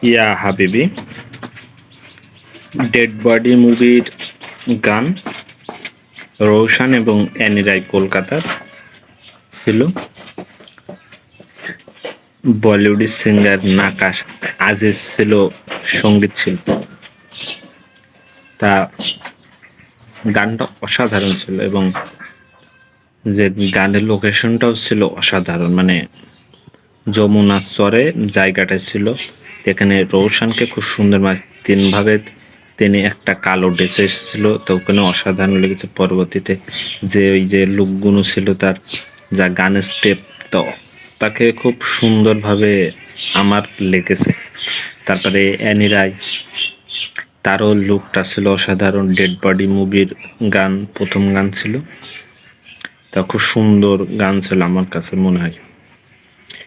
ইয়া হাবিবি dead body মুভির গান রোশন এবং অ্যানি রায় কলকাতার ছিল। বলিউডের সিঙ্গার নাকাশ আজিজ ছিল সঙ্গীত শিল্পী। তা গানটা অসাধারণ ছিল এবং যে গানের লোকেশনটাও ছিল অসাধারণ, মানে যমুনার চরে জায়গাটা ছিল। এখানে রোশনকে খুব সুন্দর তিনভাবে তিনি একটা কালো ড্রেসে এসেছিল, তো ওখানে অসাধারণ লেগেছে। পরবর্তীতে যে ওই যে লুকগুলো ছিল তার যা গানের স্টেপ, তো তাকে খুব সুন্দরভাবে আমার লেগেছে। তারপরে অ্যানি রায়, তারও লুকটা ছিল অসাধারণ। ডেড বডি মুভির গান প্রথম গান ছিল, তা খুব সুন্দর গান ছিল আমার কাছে মনে হয়।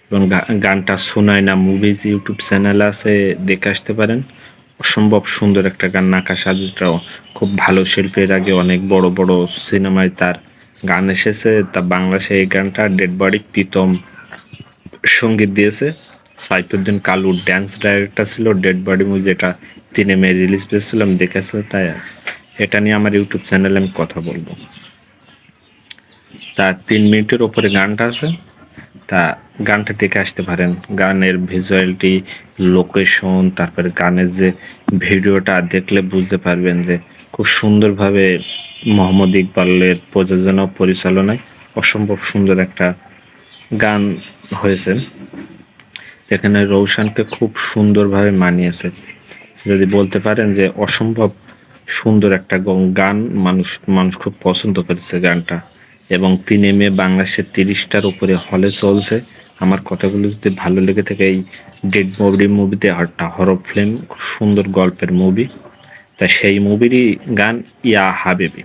এবং গানটা শোনায় না মুভিজ ইউটিউব চ্যানেল আছে, দেখে আসতে পারেন। অসম্ভব সুন্দর একটা গান। নাকাশ আজিজটাও খুব ভালো শিল্পী, এর আগে অনেক বড় বড় সিনেমায় তার গান এসেছে। তা বাংলাদেশে এই গানটা ডেড বডি প্রীতম সঙ্গীত দিয়েছে। সাইফুদ্দিন কালু ড্যান্স ডাইরেক্টর ছিল ডেড বডি মুভি, যেটা 3 মে রিলিজ পেয়েছিলাম, দেখেছিল। তাই এটা নিয়ে আমার ইউটিউব চ্যানেলে আমি কথা বলবো। তা 3 মিনিটের ওপরে গানটা আছে, তা গানটা দেখে আসতে পারেন। গানের ভিজুয়ালিটি, লোকেশন, তারপরে গানের যে ভিডিওটা দেখলে বুঝতে পারবেন যে খুব সুন্দরভাবে মোহাম্মদ ইকবালের প্রযোজনা পরিচালনায় অসম্ভব সুন্দর একটা গান হয়েছে। এখানে রৌশনকে খুব সুন্দরভাবে মানিয়েছে। যদি বলতে পারেন যে অসম্ভব সুন্দর একটা গান, মানুষ খুব পছন্দ করেছে গানটা। এবং 3 মে বাংলাদেশের 30টার উপরে হলে চলছে। আমার কথাগুলো যদি ভালো লেগে থাকে, এই ডেড বডি মুভিতে একটা হরর ফিল্ম, সুন্দর গল্পের মুভি, তা সেই মুভিরই গান ইয়া হাবিবি।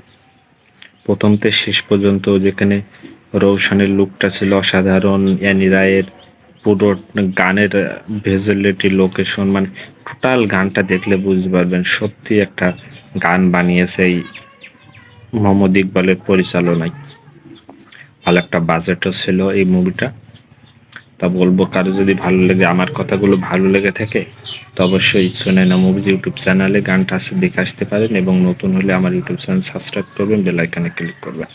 প্রথম থেকে শেষ পর্যন্ত যেখানে রৌশনের লুকটা ছিল অসাধারণ, অ্যানি রায়ের পুরো গানের ভিজুয়ালিটি, লোকেশন, মানে টোটাল গানটা দেখলে বুঝতে পারবেন সত্যি একটা গান বানিয়েছে এই মোহাম্মদ ইকবালের পরিচালনায়। ভালো একটা বাজেটও ছিল এই মুভিটা। তা বলবো, কারো যদি ভালো লেগে, আমার কথাগুলো ভালো লেগে থাকে, তো অবশ্যই সুনয়না মুভিজ ইউটিউব চ্যানেলে গানটা আছে, দেখে আসতে পারেন। এবং নতুন হলে আমার ইউটিউব চ্যানেল সাবস্ক্রাইব করবেন, বেল আইকনে ক্লিক করবেন।